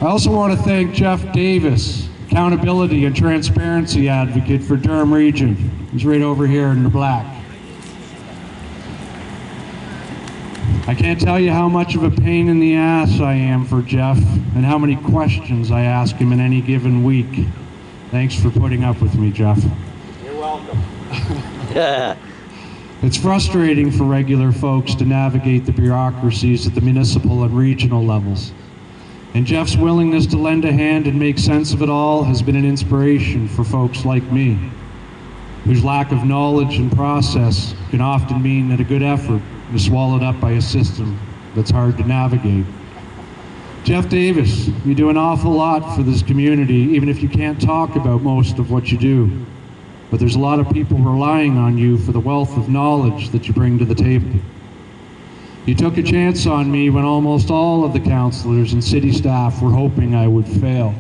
I also want to thank Jeff Davis, accountability and transparency advocate for Durham Region. He's right over here in the black. I can't tell you how much of a pain in the ass I am for Jeff and how many questions I ask him in any given week. Thanks for putting up with me, Jeff. You're welcome. It's frustrating for regular folks to navigate the bureaucracies at the municipal and regional levels. And Jeff's willingness to lend a hand and make sense of it all has been an inspiration for folks like me, whose lack of knowledge and process can often mean that a good effort is swallowed up by a system that's hard to navigate. Jeff Davis, you do an awful lot for this community, even if you can't talk about most of what you do. But there's a lot of people relying on you for the wealth of knowledge that you bring to the table. You took a chance on me when almost all of the councillors and city staff were hoping I would fail.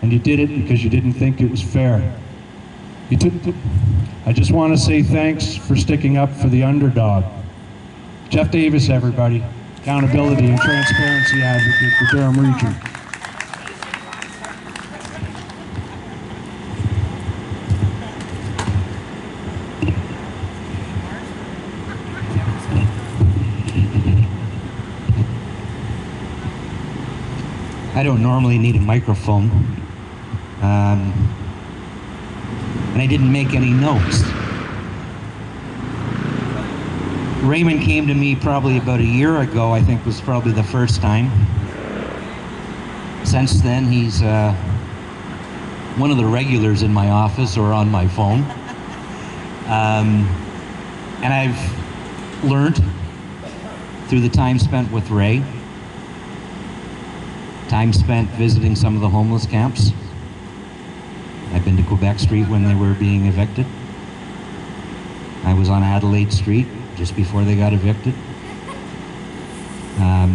And you did it because you didn't think it was fair. I just want to say thanks for sticking up for the underdog. Jeff Davis, everybody, accountability and transparency advocate for Durham Region. I don't normally need a microphone, and I didn't make any notes. Raymond came to me probably about a year ago, I think was probably the first time. Since then, he's one of the regulars in my office or on my phone. And I've learned through the time spent with Ray, time spent visiting some of the homeless camps. I've been to Quebec Street when they were being evicted. I was on Adelaide Street just before they got evicted.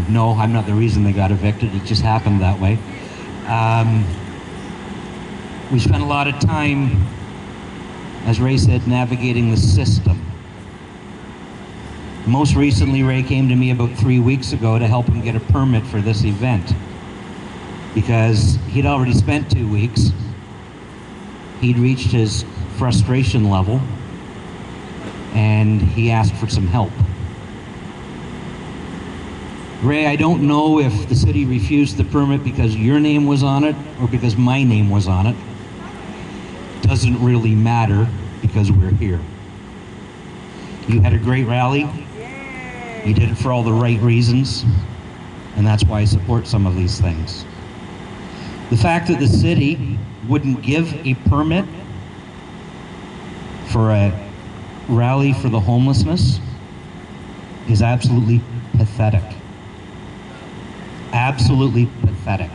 No, I'm not the reason they got evicted, it just happened that way. We spent a lot of time, as Ray said, navigating the system. Most recently, Ray came to me about 3 weeks ago to help him get a permit for this event, because he'd already spent 2 weeks. He'd reached his frustration level, and he asked for some help. Ray, I don't know if the city refused the permit because your name was on it or because my name was on it. Doesn't really matter because we're here. You had a great rally. You did it for all the right reasons, and that's why I support some of these things. The fact that the city wouldn't give a permit for a rally for the homelessness is absolutely pathetic. Absolutely pathetic.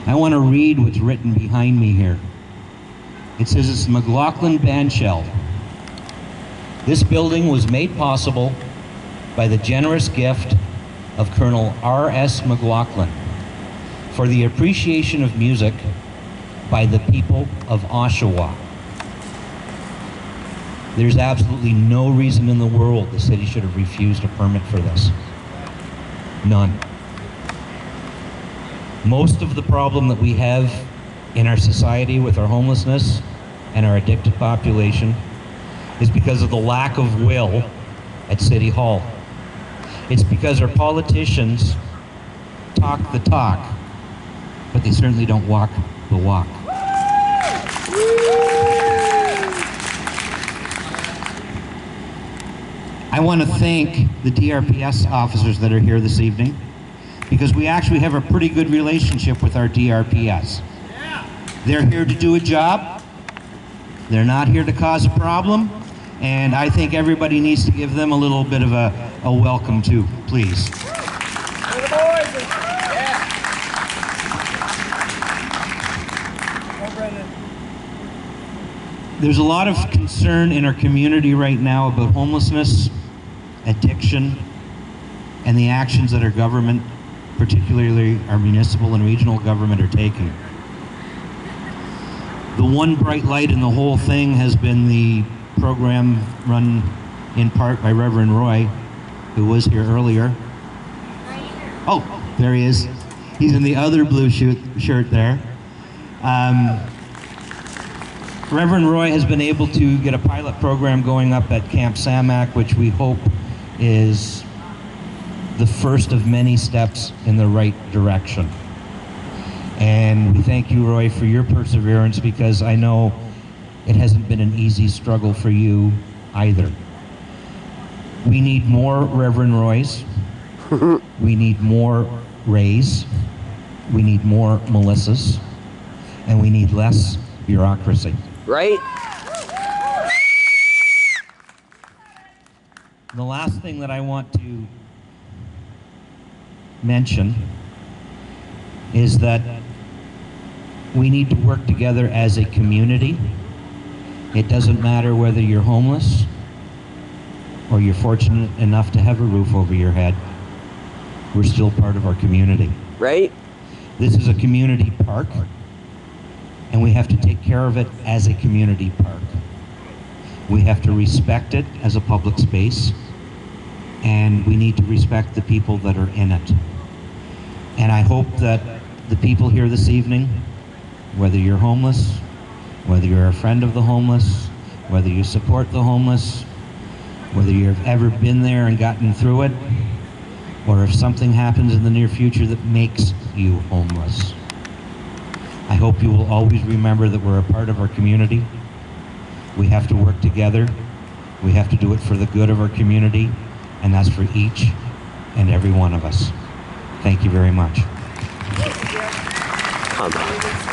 I want to read what's written behind me here. It says it's McLaughlin Bandshell. This building was made possible by the generous gift of Colonel R.S. McLaughlin for the appreciation of music by the people of Oshawa. There's absolutely no reason in the world the city should have refused a permit for this. None. Most of the problem that we have in our society with our homelessness and our addicted population is because of the lack of will at City Hall. It's because our politicians talk the talk, but they certainly don't walk the walk. I want to thank the DRPS officers that are here this evening, because we actually have a pretty good relationship with our DRPS. They're here to do a job. They're not here to cause a problem, and I think everybody needs to give them a little bit of a welcome too, please. There's a lot of concern in our community right now about homelessness, addiction, and the actions that our government, particularly our municipal and regional government, are taking. The one bright light in the whole thing has been the program run in part by Reverend Roy, who was here earlier. Oh, there he is. He's in the other blue shirt there. Reverend Roy has been able to get a pilot program going up at Camp Samak, which we hope is the first of many steps in the right direction. And we thank you, Roy, for your perseverance, because I know it hasn't been an easy struggle for you either. We need more Reverend Roys. We need more Rays. We need more Melissas. And we need less bureaucracy. Right? The last thing that I want to mention is that we need to work together as a community. It doesn't matter whether you're homeless or you're fortunate enough to have a roof over your head. We're still part of our community. Right? This is a community park, and we have to take care of it as a community park. We have to respect it as a public space, and we need to respect the people that are in it. And I hope that the people here this evening, whether you're homeless, whether you're a friend of the homeless, whether you support the homeless, whether you've ever been there and gotten through it, or if something happens in the near future that makes you homeless, I hope you will always remember that we're a part of our community. We have to work together. We have to do it for the good of our community, and that's for each and every one of us. Thank you very much. Come on.